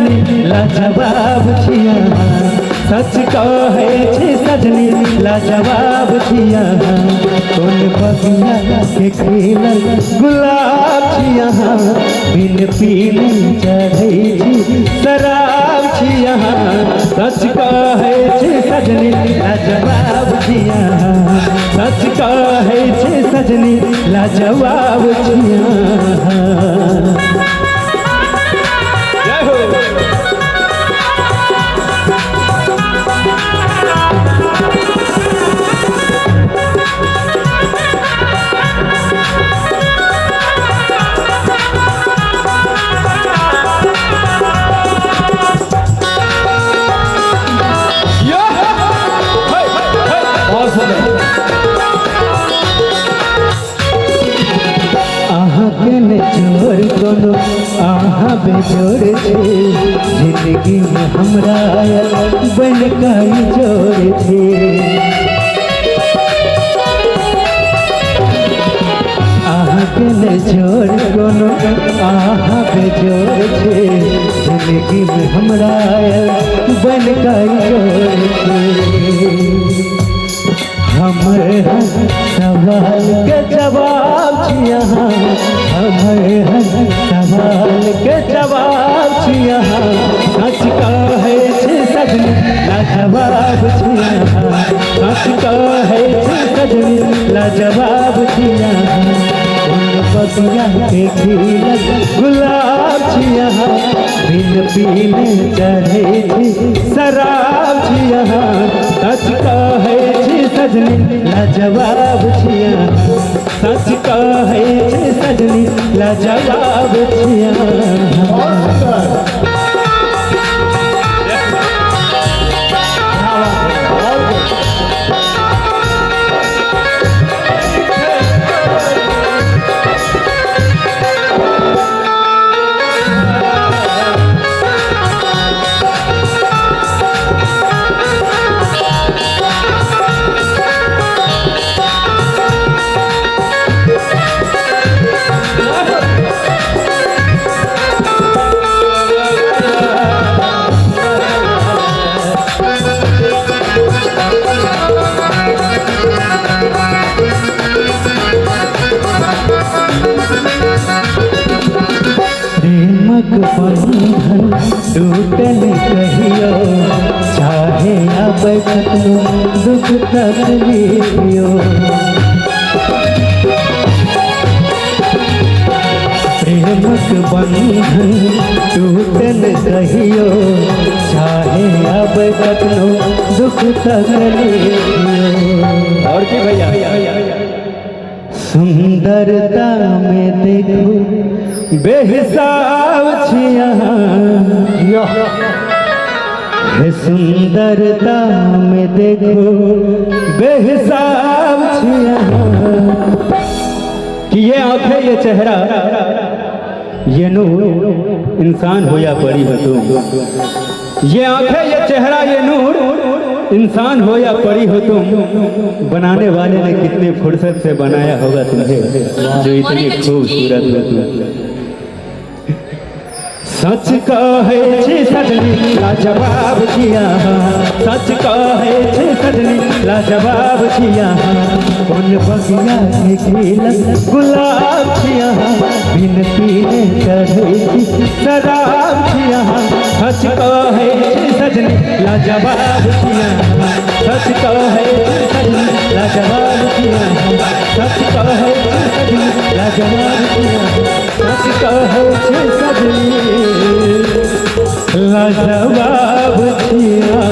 सजनी लाजवाब छिया, सच कहे छे सजनी लाजवाब छिया। कौन बगिया के खिलल गुलाब छिया, बिन पीने चढ़े छी शराब छिया। सच कहे छे सजनी लाजवाब छिया, सच कहे छे सजनी लाजवाब छिया। जोर कोनो आहा बेजोर थे, जिंदगी में हमरा बन काई जोर थे। आहा के जोर कोनो आहा बेजोर थे, जिंदगी में हमरा बन काई जोर थे। हमरे सवाल के जवाब छिया, हमरे सवाल के जवाब छिया। सच कहे छे सजनी लाजवाब छिया, सच कहे छे सजनी लाजवाब छिया। बगिया के खिलल गुलाब छिया, बिन पीने चढ़े छी शराब छिया। सच कहे छी सजनी लाजवाब छिया, सच कहे छी सजनी लाजवाब छिया। प्रेमक बंधन टूटल कहियो, चाहे अब कतनो दुख तकलीफियो। प्रेमक बंधन टूटल कहियो, चाहे अब कतनो दुख तकलीफियो। और की भैया सुंदरता में देखो बेहिसाब छिया, हे सुंदरता में देखो बेहिसाब छिया। कि ये आंखें ये चेहरा ये नूर इंसान हो या परी हो तुम, ये आंखें ये चेहरा ये नूर इंसान हो या परी हो तुम। बनाने वाले ने कितने फुर्सत से बनाया होगा तुम्हें, जो इतनी खूबसूरत हो तुम। सच कहे छे सजनी लाजवाब छिया, सच कहे छे सजनी लाजवाब छिया। कौन बगिया के खिलल गुलाब छिया, बिन पीने चढ़े छी शराब छिया। सच कहे छे सजनी लाजवाब छिया, सच कहे छे सजनी लाजवाब छिया, सच कहे छे सजनी लाजवाब छिया, सच कहे छे सजनी लाजवाब छिया।